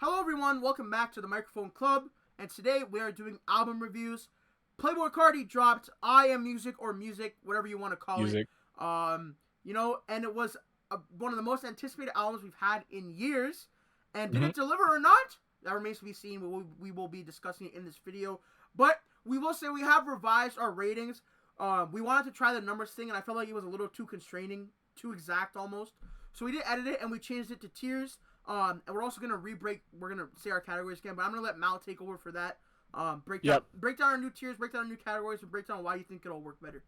Hello everyone, welcome back to the Microphone Club, and today we are doing album reviews. Playboi Carti dropped I Am Music or Music, whatever you want to call Music. it. And it was one of the most anticipated albums we've had in years. And did it deliver or not? That remains to be seen. We will be discussing it in this video. But we will say we have revised our ratings. We wanted to try the numbers thing, and I felt like it was a little too constraining, too exact almost. So we did edit it, and we changed it to tiers. And we're also gonna we're gonna say our categories again, but I'm gonna let Mal take over for that. Break down our new tiers, break down our new categories, and break down why you think it'll work better.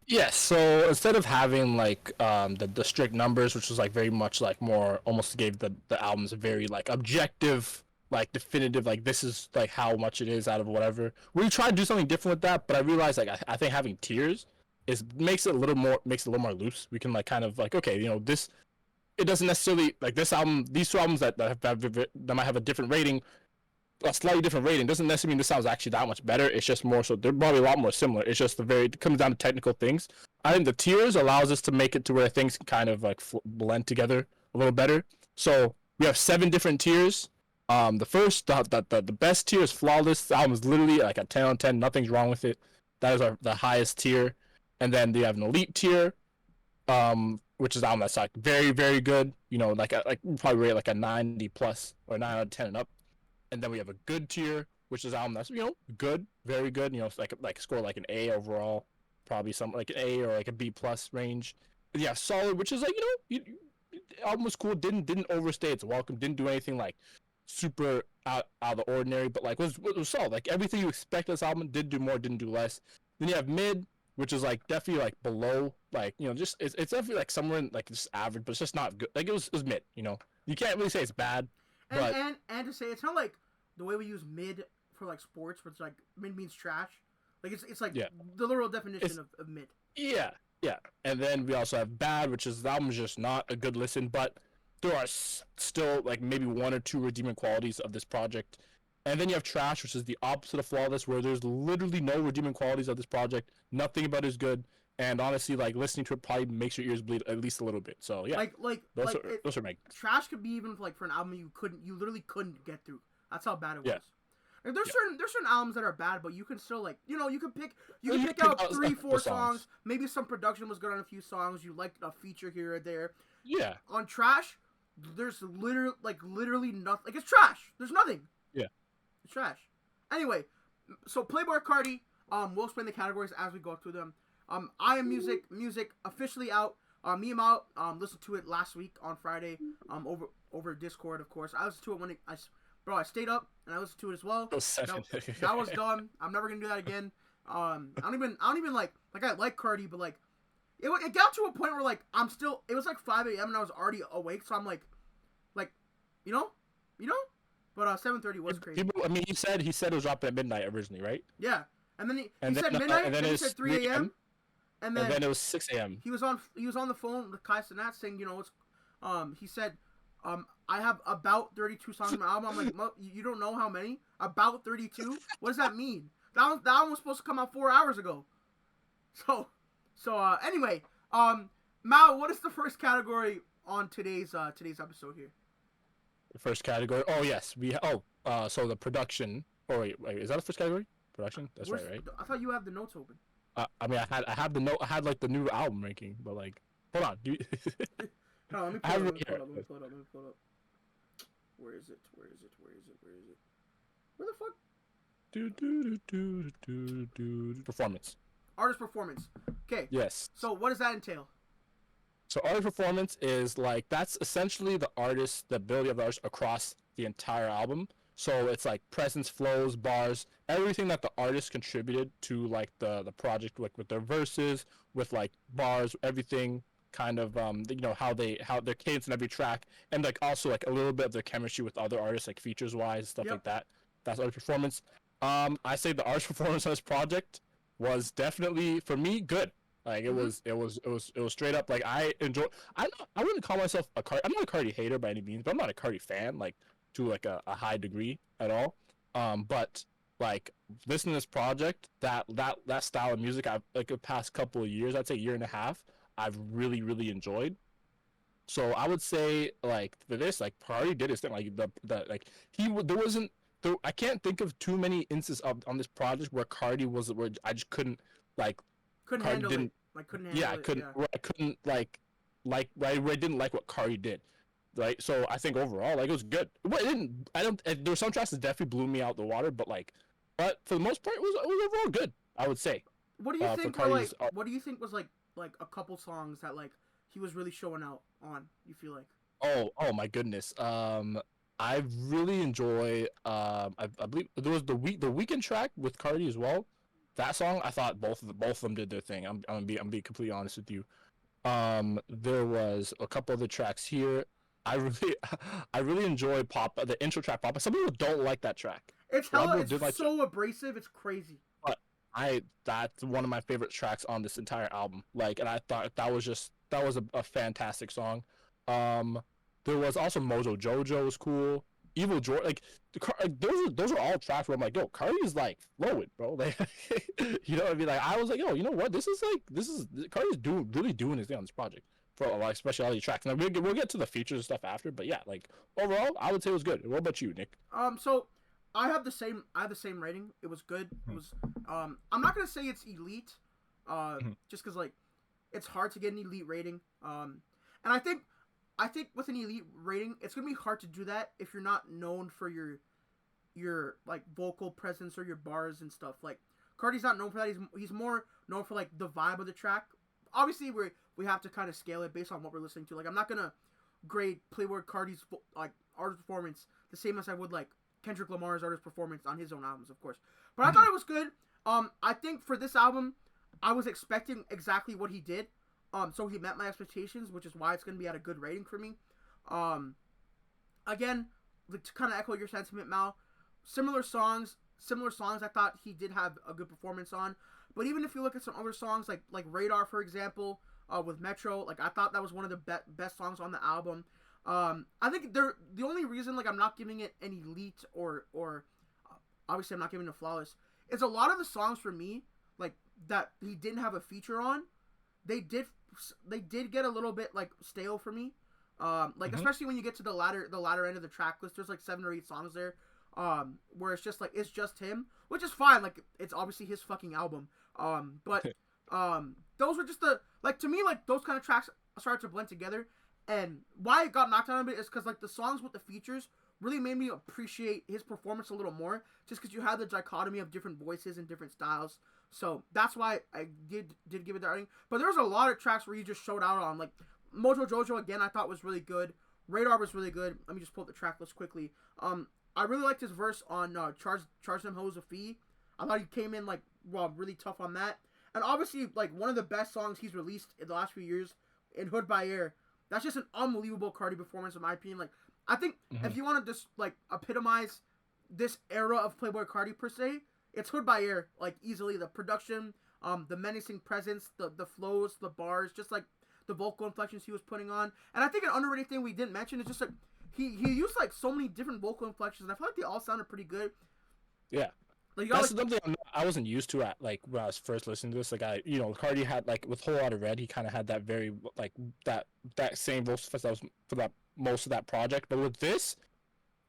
Yes, so instead of having like the strict numbers, which was like very much like more almost gave the albums a very like objective, like definitive, like this is like how much it is out of whatever. We tried to do something different with that, but I realized like I think having tiers makes it a little more loose. We can like kind of like, okay, this, it doesn't necessarily like this album, these two albums that might have a different rating, a slightly different rating, doesn't necessarily mean this sounds actually that much better. It's just more so they're probably a lot more similar. It's just it comes down to technical things. I think the tiers allows us to make it to where things can kind of like blend together a little better. So we have 7 different tiers. The best tier is flawless. The album is literally like a 10 on 10. Nothing's wrong with it. That is the highest tier. And then you have an elite tier, which is the album that's like very, very good. Like probably rate like a 90 plus or 9 out of 10 and up. And then we have a good tier, which is an album that's good, very good. It's like score like an A overall, probably something like an A or like a B plus range. And yeah, solid, which is like album was cool. Didn't overstay its welcome. Didn't do anything like super out of the ordinary, but like was solid. Like everything you expect this album, did do more, didn't do less. Then you have mid, which is like definitely like below, like just it's definitely like somewhere in like just average, but it's just not good. Like it was mid. You can't really say it's bad. And to say it's not like the way we use mid for like sports, where it's like mid means trash. Like it's like the literal definition of mid. Yeah. And then we also have bad, which is the album's just not a good listen, but there are still like maybe 1 or 2 redeeming qualities of this project. And then you have trash, which is the opposite of flawless, where there's literally no redeeming qualities of this project. Nothing about it is good. And honestly, like listening to it probably makes your ears bleed at least a little bit. So yeah, those are my trash could be even like for an album you literally couldn't get through. That's how bad it was. Yeah. Like, there's certain albums that are bad, but you can still like you can pick out 3-4 songs. Maybe some production was good on a few songs. You liked a feature here or there. Yeah. On trash, there's literally nothing. Like it's trash. There's nothing. Yeah. It's trash. Anyway, so Playboi Carti. We'll explain the categories as we go through them. I Am Music officially out. Me and Mal listened to it last week on Friday. Over Discord, of course. I listened to it when I stayed up and I listened to it as well. That was dumb. I'm never gonna do that again. I don't even like I like Carti, but like it got to a point where like it was like 5 a.m. and I was already awake, so I'm like but 7:30 was crazy. He said it was dropping at midnight originally, right? Yeah, and then he said midnight, and then he said 3 a.m. And then it was 6 a.m. He was on the phone with Kai Cenat saying, he said, I have about 32 songs on my album. I'm like, you don't know how many? About 32? What does that mean? That one was supposed to come out 4 hours ago. So anyway, Mal, what is the first category on today's episode here? The first category? Oh yes, so the production. Oh wait, is that the first category? Production? That's right? I thought you have the notes open. I had the note. I had like the new album ranking, but like, hold on. No, let me pull it up. Where is it? Where the fuck? Performance. Artist performance. Okay. Yes. So what does that entail? So artist performance is like that's essentially the ability of the artist across the entire album. So it's like presence, flows, bars, everything that the artist contributed to like the project, like with their verses, with like bars, everything kind of how their cadence in every track, and like also like a little bit of their chemistry with other artists, like features wise, stuff like that. That's artist performance. I say the artist performance on this project was definitely for me good. Like it was straight up like I wouldn't call myself I'm not a Carti hater by any means, but I'm not a Carti fan like to like a high degree at all. But like listening to this project, that style of music I've like the past couple of years, I'd say year and a half, I've really enjoyed. So I would say like for this, like Carti did his thing. Like the like there wasn't I can't think of too many instances of on this project where Carti was where I just couldn't like Couldn't Carti handle it. didn't Like couldn't yeah handle it. Yeah. I couldn't where I didn't like what Carti did. Right, so I think overall, like it was good. But it didn't. I don't. There were some tracks that definitely blew me out the water, but for the most part, it was overall good. I would say. What do you For think were like? Cardi's, What do you think was like a couple songs that like he was really showing out on? You feel like? oh my goodness. I really enjoy. I believe there was the weekend track with Cardi as well. That song, I thought both of them did their thing. I'm be completely honest with you. There was a couple other tracks here. I really, I really enjoy the intro track pop. Some people don't like that track. It's A lot of hella. people It's did like, so abrasive. It's crazy. but that's one of my favorite tracks on this entire album. Like, and I thought that was a fantastic song. Um, there was also Mojo Jojo was cool. Evil George, like those are all tracks where I'm like, yo, Cardi is like flowing, bro. Like, you know what I mean? Like, I was like, yo, you know what? This is Cardi's really doing his thing on this project for like especially all these tracks. And we'll get to the features and stuff after, but yeah, like overall, I would say it was good. What about you, Nick? So I have the same. I have the same rating. It was good. It was. I'm not gonna say it's elite. Just because like, it's hard to get an elite rating. And I think with an elite rating, it's gonna be hard to do that if you're not known for your like vocal presence or your bars and stuff. Like Cardi's not known for that. He's more known for like the vibe of the track. Obviously, we have to kind of scale it based on what we're listening to. Like I'm not gonna grade Playboi Carti's like artist performance the same as I would like Kendrick Lamar's artist performance on his own albums, of course. But I thought it was good. I think for this album, I was expecting exactly what he did. So he met my expectations, which is why it's going to be at a good rating for me. Again, to kind of echo your sentiment, Mal, similar songs. I thought he did have a good performance on. But even if you look at some other songs, like Radar, for example, with Metro, like I thought that was one of the best songs on the album. I think the only reason like I'm not giving it an elite or obviously I'm not giving it a flawless. Is a lot of the songs for me like that he didn't have a feature on. They did get a little bit like stale for me. Especially when you get to the latter end of the track list, there's like 7 or 8 songs there, where it's just him, which is fine. Like it's obviously his fucking album. But those were just to me like those kind of tracks started to blend together, and why it got knocked down a bit is because like the songs with the features really made me appreciate his performance a little more, just because you had the dichotomy of different voices and different styles. So that's why I did give it that rating. But there was a lot of tracks where he just showed out on. Like Mojo Jojo again, I thought was really good. Radar was really good. Let me just pull up the track list quickly. I really liked his verse on Charge Them Hoes a Fee. I thought he came in like really tough on that. And obviously like one of the best songs he's released in the last few years, in Hood by Air. That's just an unbelievable Carti performance in my opinion. Like I think if you want to just like epitomize this era of Playboi Carti per se, it's Hood by Air, like easily. The production, the menacing presence, the flows, the bars, just like the vocal inflections he was putting on. And I think an underrated thing we didn't mention is just like he used like so many different vocal inflections, and I feel like they all sounded pretty good. Yeah. Like that's something I wasn't used to at like when I was first listening to this. Like Cardi had like with Whole Lotta Red, he kind of had that very like that same voice that was for that most of that project. But with this,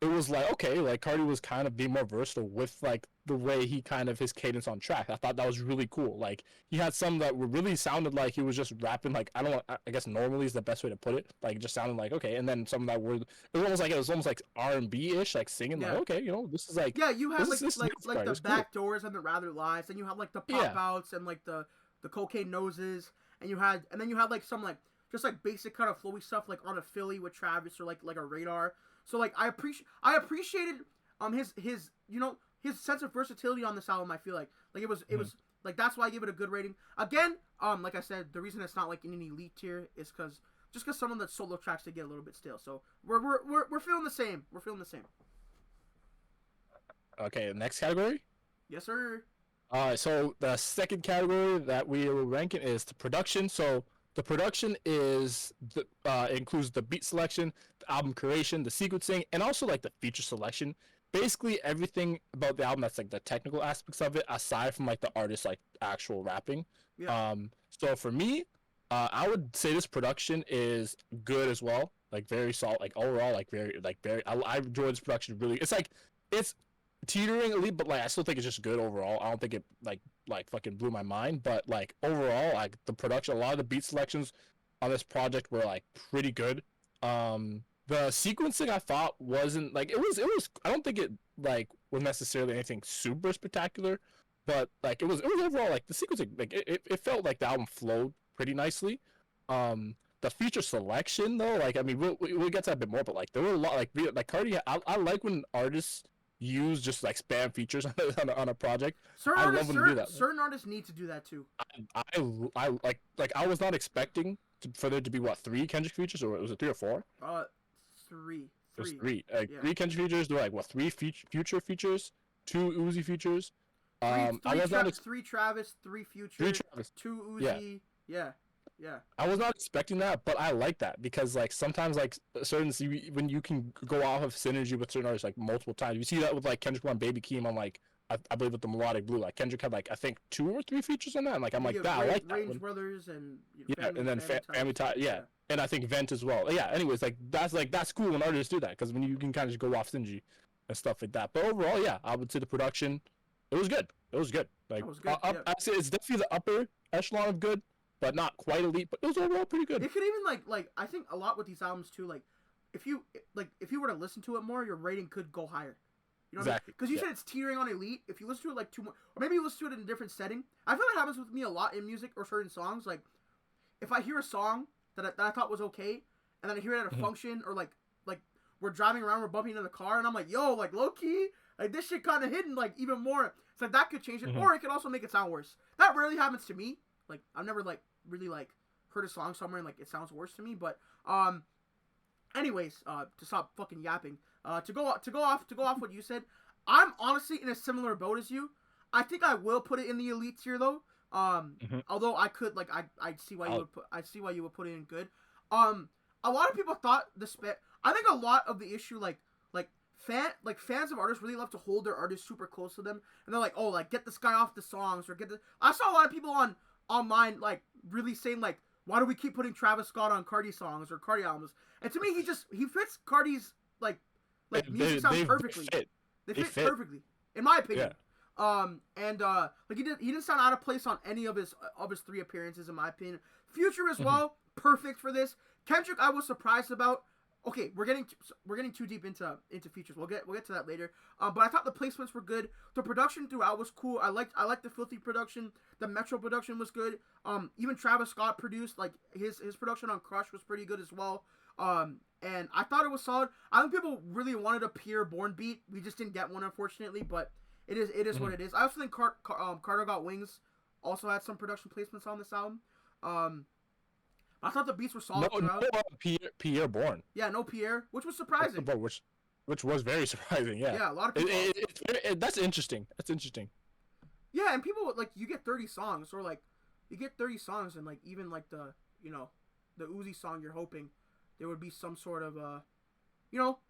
it was like okay, like Cardi was kind of being more versatile with like the way he kind of his cadence on track. I thought that was really cool. Like he had some that really sounded like he was just rapping. Like I guess normally is the best way to put it. Like it just sounded like okay, and then some that were it was almost like R&B ish, like singing like okay, this is like you have this like the back cool. doors and the rather lies, and you have like the pop outs and like the cocaine noses, and then you had like some like just like basic kind of flowy stuff like on a Philly with Travis or like a Radar. So like I appreciated his his sense of versatility on this album. I feel like it was like that's why I give it a good rating. Again, like I said, the reason it's not like in an elite tier is because some of the solo tracks they get a little bit stale. So we're feeling the same. We're feeling the same. Okay, next category. Yes, sir. So the second category that we are ranking is the production. So the production includes the beat selection, the album curation, the sequencing, and also like the feature selection. Basically everything about the album that's like the technical aspects of it, aside from like the artist's like actual rapping. Yeah. So for me, I would say this production is good as well. Like very solid. Like overall, like very. I enjoy this production really. It's like it's teetering elite, but like I still think it's just good overall. I don't think it like fucking blew my mind, but like overall, like the production, a lot of the beat selections on this project were like pretty good. The sequencing I thought wasn't like it was. I don't think it like was necessarily anything super spectacular, but like it was overall like the sequencing like it felt like the album flowed pretty nicely. The feature selection though, like I mean we'll get to that a bit more, but like there were a lot like Carti. I like when artists use just like spam features on a project. I love when they do that. Certain artists need to do that too. I like I was not expecting for there to be what 3 Kendrick features, or was it 3 or 4? Three. It was 3. Like Yeah. 3 Kendrick features. They're like what 3 future features, 2 Uzi features. I was not Three Travis, 3 Future, 3 Travis. 2 Yeah. Uzi. Yeah. Yeah. I was not expecting that, but I like that because like sometimes like certain when you can go off of synergy with certain artists like multiple times. You see that with like Kendrick on Baby Keem on like I believe with the Melodic Blue. Like Kendrick had like I think 2 or 3 features on that. And like I'm like that. I like that. Range one. Brothers and And then Family Tie. Yeah. And I think Vent as well. Yeah. Anyways, like that's cool when artists do that because when you can kind of just go off synergy and stuff like that. But overall, yeah, I would say the production, it was good. It was good. Like was good, yeah. I'd say it's definitely the upper echelon of good, but not quite elite. But it was overall pretty good. It could even like I think a lot with these albums too. Like if you were to listen to it more, your rating could go higher. You know Exactly. Because you said it's teetering on elite. If you listen to it like 2 more, or maybe you listen to it in a different setting. I feel that happens with me a lot in music or certain songs. Like if I hear a song that I thought was okay, and then I hear it at a function or like we're driving around, we're bumping into the car, and I'm like, yo, like low key, like this shit kind of hidden, like even more. It's like that could change it, or it could also make it sound worse. That rarely happens to me. Like I've never like really like heard a song somewhere and like it sounds worse to me. But anyways, to stop fucking yapping, to go off what you said, I'm honestly in a similar boat as you. I think I will put it in the elite tier though. Although I could like I see why you would put it in good. A lot of people thought I think a lot of the issue fans of artists really love to hold their artists super close to them, and they're like, oh, like get this guy off the songs or get the. I saw a lot of people online like really saying like, why do we keep putting Travis Scott on Carti songs or Carti albums? And to me, he fits Carti's like music sound perfectly. They fit perfectly, in my opinion. Yeah. Like he didn't sound out of place on any of his 3 appearances, in my opinion. Future as well, perfect for this. Kendrick, I was surprised about. Okay, we're getting too deep into features. We'll get to that later. But I thought the placements were good. The production throughout was cool. I liked the Filthy production. The Metro production was good. Even Travis Scott produced, like his production on Crush was pretty good as well. And I thought it was solid. I think people really wanted a Pierre Bourne beat. We just didn't get one, unfortunately. But it is what it is. I also think Carter Got Wings also had some production placements on this album. I thought the beats were solid throughout. Pierre Bourne. Yeah, no Pierre, which was surprising. Which was very surprising. Yeah. Yeah, a lot of people. That's interesting. That's interesting. Yeah, and people like you get 30 songs, or like you get 30 songs, and like even like the the Uzi song, you're hoping there would be some sort of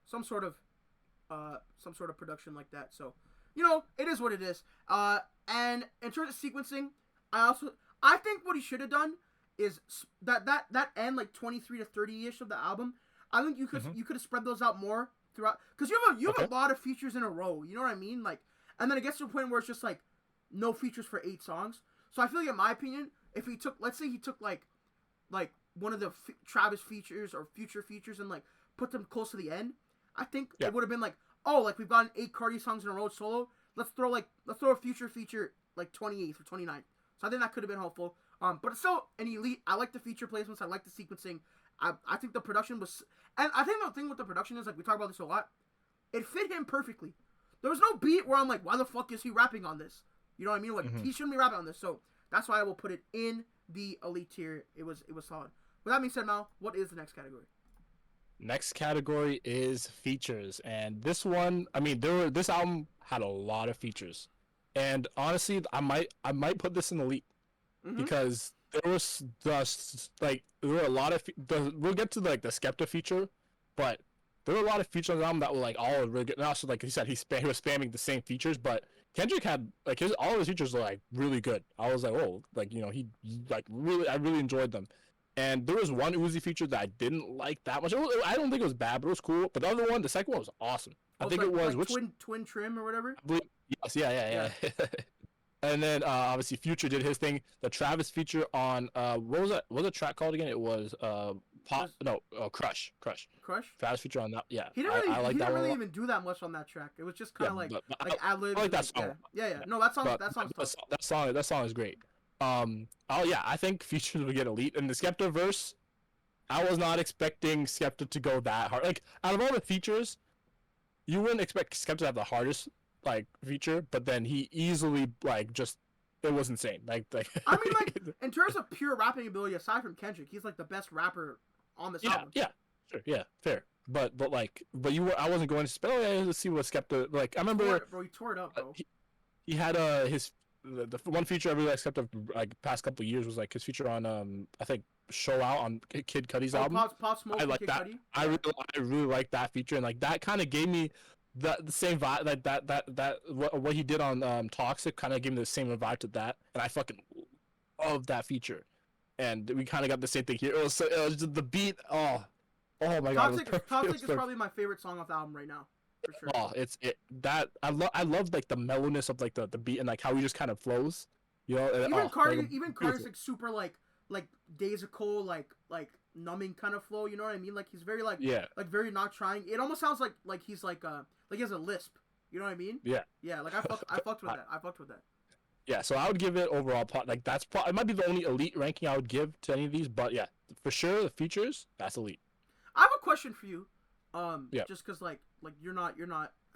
some sort of production like that. So it is what it is. And in terms of sequencing, I think what he should have done is that end like 23 to 30-ish of the album. I think you could have spread those out more throughout, because you have a lot of features in a row. You know what I mean? Like, and then it gets to a point where it's just like no features for 8 songs. So I feel like, in my opinion, if he took, let's say he took like one of the Travis features or Future features and like put them close to the end, I think it would have been like, oh, like we've gotten 8 Carti songs in a row solo. Let's throw a Future feature like 28th or 29th. So I think that could have been helpful. But it's still an elite. I like the feature placements. I like the sequencing. I think the production was, and I think the thing with the production is, like, we talk about this a lot, it fit him perfectly. There was no beat where I'm like, why the fuck is he rapping on this? You know what I mean? Like, he shouldn't be rapping on this. So that's why I will put it in the elite tier. It was solid. With that being said, Mal, what is the next category? Next category is features, and this one, I mean, this album had a lot of features, and honestly, I might put this in elite. Because there was just like there were a lot of we'll get to like the Skepta feature, but there were a lot of features on the album that were like all really good. And also, like he said, he was spamming the same features, but Kendrick had like all of his features were like really good. I was like, oh, like he like really, I really enjoyed them. And there was one Uzi feature that I didn't like that much. I don't think it was bad, but it was cool. But the other one, the second one was awesome. I think it was like twin trim or whatever. I believe, yes, yeah. And then obviously Future did his thing. The Travis feature on what was that? What was the track called again? It was Crush. Travis feature on that. Yeah, he didn't I like he that didn't one. really even do that much on that track. It was just kind of like ad libs. I like that song. Yeah. No, that song's tough. That song is great. Oh yeah, I think Future will get elite. And the Skepta verse, I was not expecting Skepta to go that hard. Like out of all the features, you wouldn't expect Skepta to have the hardest like feature, but then he easily like just it was insane. Like I mean, like in terms of pure rapping ability, aside from Kendrick, he's like the best rapper on this album. Yeah, sure, yeah, fair. But I wasn't going to spell. Oh, yeah, let's see what Skepta like. I remember, bro, he tore it up, bro. He had the one feature I really liked Skepta like past couple of years was like his feature on I think Show Out on Kid Cudi's album. Pop Smoke. I like that. Cudi. I really like that feature, and like that kind of gave me the same vibe. Like that what he did on Toxic kind of gave me the same vibe to that, and I fucking love that feature. And we kind of got the same thing here. It was just the beat. Oh my god! Toxic is probably my favorite song off the album right now, for sure. Oh, I love like the mellowness of like the beat and like how he just kind of flows. You know, even Carti's like super like daisical like numbing kind of flow. You know what I mean? Like he's very like very not trying. It almost sounds like he's like he has a lisp. You know what I mean? Yeah. Yeah. Like I fucked with that. I fucked with that. Yeah, so I would give it overall like it might be the only elite ranking I would give to any of these, but yeah, for sure the features that's elite. I have a question for you, yeah. Just because like you're not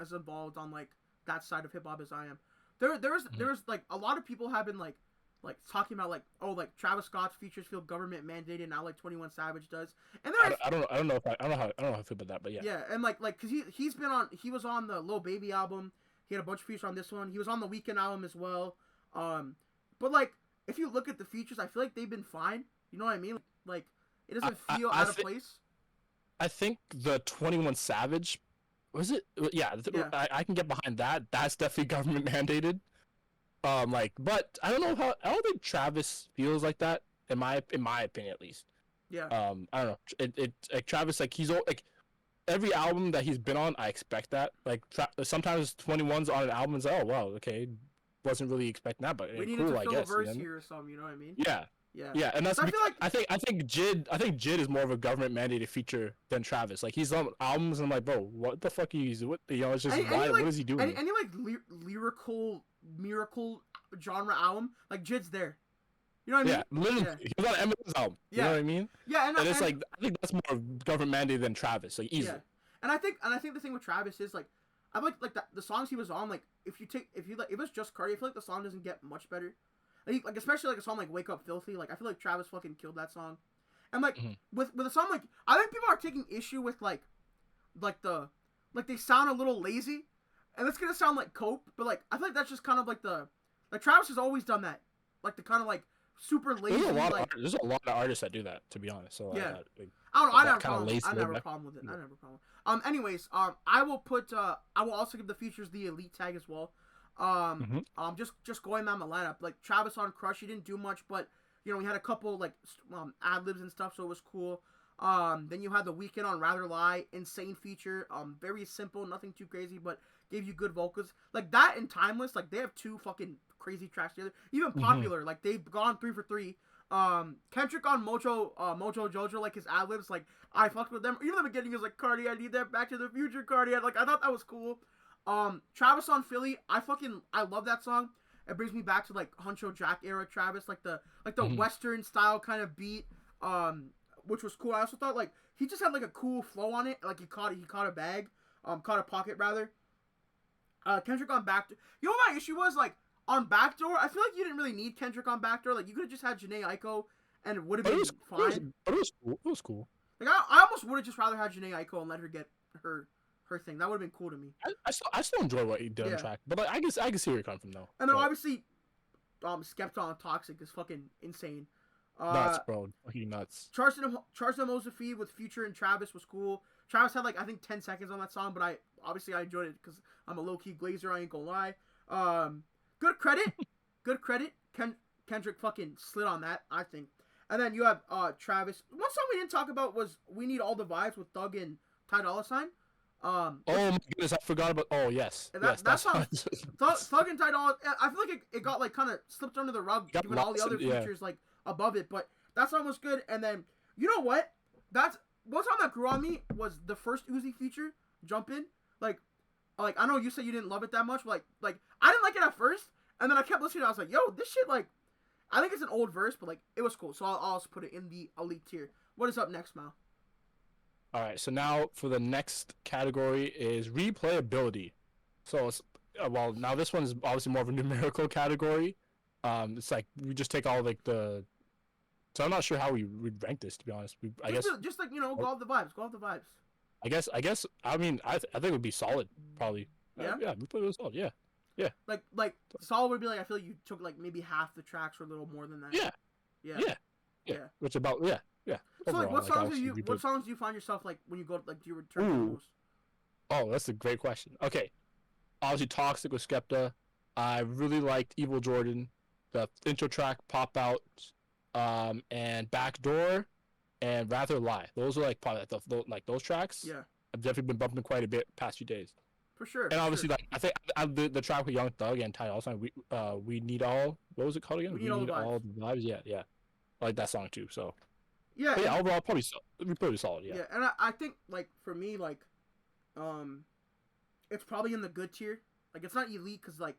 as involved on like that side of hip hop as I am. There's like a lot of people have been like talking about like Travis Scott's features feel government mandated now like 21 Savage does, and I don't know how I feel about that, but yeah. Yeah, and like because he was on the Lil Baby album, he had a bunch of features on this one, he was on the Weeknd album as well. But like, if you look at the features, I feel like they've been fine. You know what I mean? Like, it doesn't feel out of place. I think the 21 Savage, was it? Yeah. I can get behind that. That's definitely government mandated. But I don't think Travis feels like that. In my opinion, at least. Yeah. I don't know. It like Travis, like he's like every album that he's been on, I expect that. Like sometimes 21's on an album, and oh wow, okay. Wasn't really expecting that, but we needed cool, to fill I guess. A verse here or something, you know what I mean? Yeah, and that's. I think Jid is more of a government mandated feature than Travis. Like he's on albums, and I'm like, bro, what the fuck are you using? What it's just what is he doing? Any like lyrical miracle genre album, like Jid's there. You know what I mean? Yeah, literally, he was on Eminem's album. You know what I mean? Yeah, and it's like I think that's more government mandated than Travis, like easily. Yeah. And I think the thing with Travis is like I like the songs he was on, like if it was just Carti, I feel like the song doesn't get much better. Like especially like a song like Wake Up Filthy, like I feel like Travis fucking killed that song. And like with a song like I think people are taking issue with like they sound a little lazy. And it's gonna sound like cope, but like I feel like that's just kind of like Travis has always done that. Like the kind of like super lazy. There's a lot of artists that do that, to be honest. So yeah. I don't know. I never have a problem with it. I never have a problem. Anyways, I will also give the features the elite tag as well. Just going down the lineup, like Travis on Crush, he didn't do much, but you know he had a couple like ad libs and stuff, so it was cool. Then you had the Weeknd on Rather Lie, insane feature. Very simple, nothing too crazy, but gave you good vocals. Like that and Timeless, like they have two fucking crazy tracks together. Even Popular, like they've gone 3 for 3. Kendrick on Mojo Jojo, like his ad libs, like I fucked with them. Even the beginning is like Carti, I need that Back to the Future Carti. I thought that was cool. Travis on Philly, I love that song. It brings me back to like Huncho Jack era Travis, like the Western style kind of beat, which was cool. I also thought like he just had like a cool flow on it, like he caught a bag, caught a pocket rather. Kendrick on Backdoor. You know what my issue was like on Backdoor? I feel like you didn't really need Kendrick on Backdoor. Like you could have just had Jhené Aiko, and it would have been fine. But it was cool. Like I almost would have just rather had Jhené Aiko and let her get her thing. That would have been cool to me. I still enjoy what he did on track, but like I can see where you're coming from though. And then obviously, Skepta on Toxic is fucking insane. Nuts, bro. Fucking nuts. Charge the Mosafee with Future and Travis was cool. Travis had like I think 10 seconds on that song, but I enjoyed it because I'm a low key glazer. I ain't gonna lie. Good credit. Kendrick fucking slid on that, I think. And then you have Travis. One song we didn't talk about was "We Need All the Vibes" with Thug and Ty Dolla $ign. Oh my goodness, I forgot about. Oh yes, that song, Thug and Ty Dolla. I feel like it got like kind of slipped under the rug, given all the other features like above it. But that song was good. And then you know what? That's one song that grew on me was the first Uzi feature, "Jump In." Like I know you said you didn't love it that much, but like I didn't like it at first, and then I kept listening. And I was like, yo, this shit like. I think it's an old verse, but like it was cool, so I'll also put it in the elite tier. What is up next, Mal? All right, so now for the next category is replayability. So it's well, now this one is obviously more of a numerical category. It's like we just take all like the. So I'm not sure how we rank this, to be honest. I guess just like go off the vibes. Go off the vibes. I guess. I mean, I think it would be solid, probably. Yeah. Yeah, we put it solid. Yeah. Yeah. Like solid would be like I feel like you took like maybe half the tracks or a little more than that. Yeah. Which about yeah. So like what songs do you find yourself like when you go like do you return to most? Oh, that's a great question. Okay. Obviously Toxic with Skepta. I really liked Evil Jordan, the intro track Pop Out, and Backdoor and Rather Lie. Those are like probably like those tracks. Yeah. I've definitely been bumping quite a bit past few days. For sure. And obviously, like I think the track with Young Thug and Ty Dolla $ign, we need all. What was it called again? We need all the vibes. Yeah. I like that song too. So. Yeah. But yeah. Overall, probably solid. Yeah. Yeah, and I think like for me like, it's probably in the good tier. Like it's not elite because like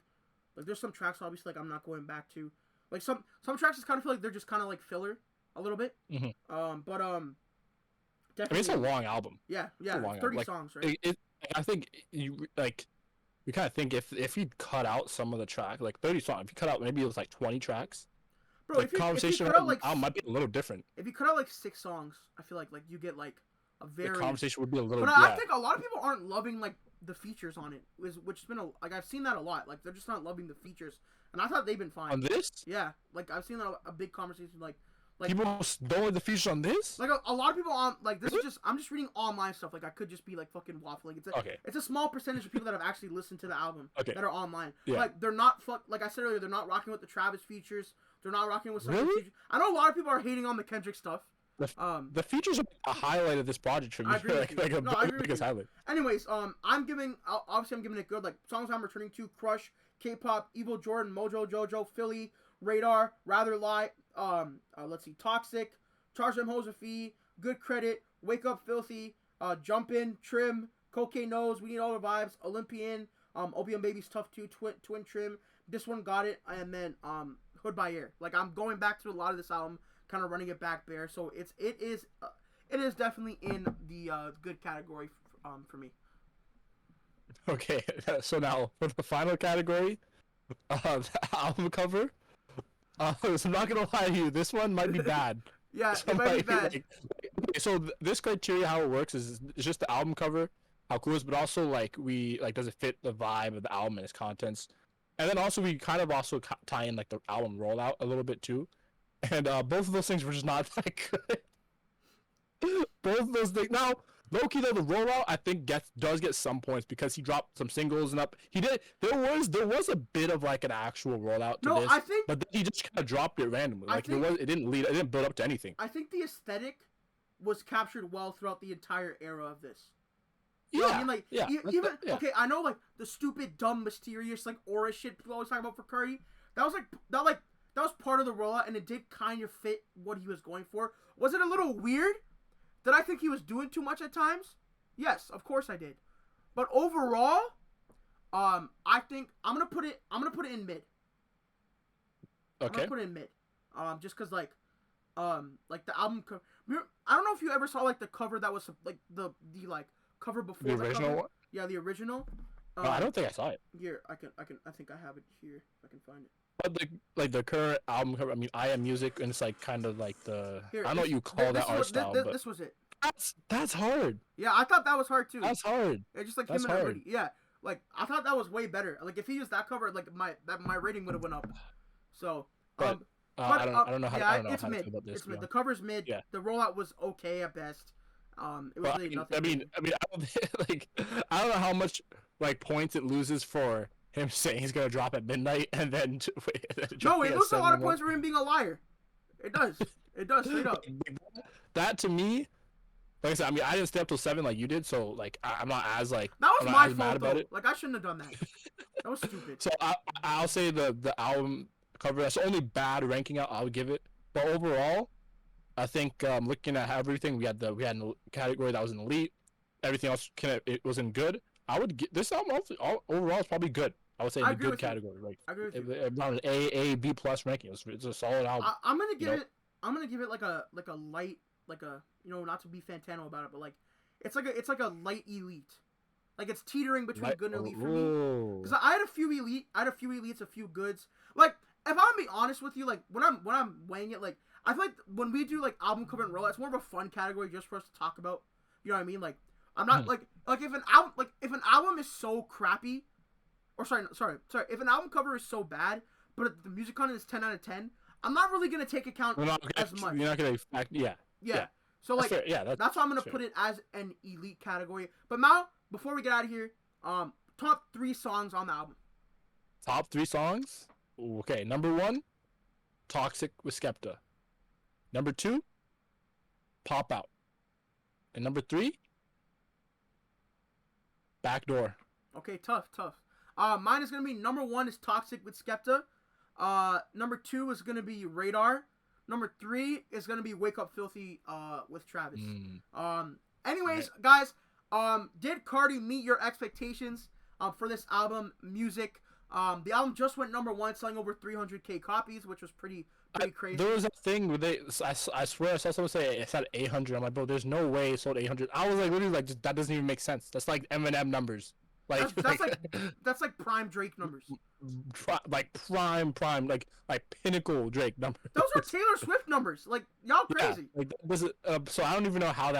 there's some tracks obviously like I'm not going back to. Like some tracks just kind of feel like they're just kind of like filler a little bit. Mm-hmm. But definitely. I mean, it's a long album. Yeah. 30 songs, right? I think you kind of think if you cut out some of the track, like 30 songs, if you cut out maybe it was like 20 tracks, bro, like conversation cut out, like, might be a little different. If you cut out like 6 songs, I feel like you get like a very the conversation would be a little. But I think a lot of people aren't loving like the features on it, which has been like I've seen that a lot. Like they're just not loving the features, and I thought they've been fine. On this? Yeah, like I've seen a big conversation like people don't like the features on this. Like a lot of people on like this is just I'm just reading online stuff. Like I could just be like fucking waffling. It's a small percentage of people that have actually listened to the album that are online. Yeah. Like they're not like I said earlier, they're not rocking with the Travis features. They're not rocking with some of the features. I know a lot of people are hating on the Kendrick stuff. The features are a highlight of this project for me. I agree with you. Like a biggest highlight. Anyways, I'm giving it good. Like songs I'm returning to: Crush, K-pop, Evil Jordan, Mojo Jojo, Philly, Radar, Rather Lie. Let's see, Toxic, Charge Them Hoes a Fee, Good Credit, Wake Up Filthy, Jump In, Trim, Cocaine Nose, We Need All the Vibes, Olympian, Opium Baby's Tough 2, Twin Trim, This One Got It, and then Hood by Air. Like I'm going back to a lot of this album, kind of running it back there. So it is definitely in the good category for me. Okay, so now for the final category, the album cover. So I'm not gonna lie to you, this one might be bad. Yeah, it might be bad. So this criteria, how it works is it's just the album cover, how cool it is, but also like does it fit the vibe of the album and its contents, and then also we kind of also tie in like the album rollout a little bit too, and both of those things were just not that good. Both of those things. Now, low-key though, the rollout I think does get some points because he dropped some singles and up. He did. There was a bit of like an actual rollout to this. I think, but then he just kind of dropped it randomly. Like it didn't build up to anything. I think the aesthetic was captured well throughout the entire era of this. You know what I mean? Like okay, I know like the stupid, dumb, mysterious like aura shit people always talk about for Carti. That was part of the rollout, and it did kind of fit what he was going for. Was it a little weird? Did I think he was doing too much at times? Yes, of course I did. But overall, I think I'm gonna put it in mid. Okay. I'm gonna put it in mid. Just cause like the album cover. I don't know if you ever saw like the cover that was like the like cover before the original cover. one. Yeah, the original. No, I don't think I saw it. Here, I think I have it here. If I can find it. But the current album cover, I mean, I Am Music, and it's like kind of like the here, I don't know what you call that art style, but this was it. That's hard. Yeah, I thought that was hard too. That's hard. It's just like him and a hoodie. Yeah, like I thought that was way better. Like if he used that cover, like my rating would have went up. So, but I don't know how. I don't know how to feel about this. It's mid. The cover's mid. Yeah. The rollout was okay at best. It was really nothing. I mean, I don't know how much like points it loses for him saying he's gonna drop at midnight and then no, it loses a lot of points for him being a liar. It does. It does straight up. That to me, like I said, I mean, I didn't stay up till 7 like you did, so like I'm not as like That I'm was not my as mad fault about though. it. Like I shouldn't have done that. That was stupid. So I'll say the album cover. That's the only bad ranking I'll give it. But overall, I think looking at everything, we had a category that was an elite. Everything else it wasn't good. I would get this album overall is probably good. I would say in I the agree good with you. category. Like I agree with you. around an A B plus ranking. It's a solid album. I'm gonna give it. I'm gonna give it like a light, like a, you know, not to be Fantano about it, but like it's like a light elite. Like it's teetering between good and elite for me. Because I had a few elites, a few goods. Like if I'm gonna be honest with you, like when I'm weighing it, like I feel like when we do like album cover and roll, it's more of a fun category just for us to talk about. You know what I mean? Like I'm not like if an album is so crappy, or sorry, if an album cover is so bad, but the music content is 10 out of 10, I'm not really gonna take account as much. You're not gonna yeah. So like that's why I'm gonna put it as an elite category. But Mal, before we get out of here, top 3 songs on the album. Top 3 songs? Okay, number 1, Toxic with Skepta. Number 2, Pop Out. And number 3, Backdoor. Okay, tough. Mine is gonna be number 1 is Toxic with Skepta. Number 2 is gonna be Radar. Number 3 is gonna be Wake Up Filthy with Travis. Anyways, guys, did Carti meet your expectations for this album music? The album just went number 1, selling over 300K copies, which was pretty crazy. There was a thing where I swear I saw someone say it said 800. I'm like, bro, there's no way it sold 800. I was like, literally, like, that doesn't even make sense. That's like Eminem numbers. Like that's like prime Drake numbers. Like prime, like pinnacle Drake numbers. Those are Taylor Swift numbers. Like y'all crazy. Yeah, like this is, so I don't even know how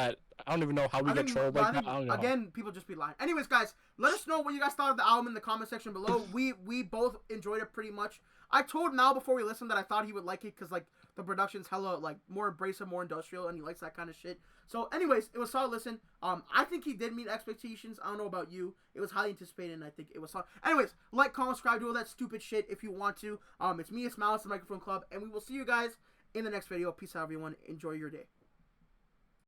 we get trolled like that. I don't know. Again, people just be lying. Anyways, guys, let us know what you guys thought of the album in the comment section below. We both enjoyed it pretty much. I told Mal before we listened that I thought he would like it because like the production's hella like more abrasive, more industrial, and he likes that kind of shit. So, anyways, it was solid listen. I think he did meet expectations. I don't know about you. It was highly anticipated, and I think it was solid. Anyways, like, comment, subscribe, do all that stupid shit if you want to. It's me, it's Mal, it's the Microphone Club, and we will see you guys in the next video. Peace out, everyone. Enjoy your day.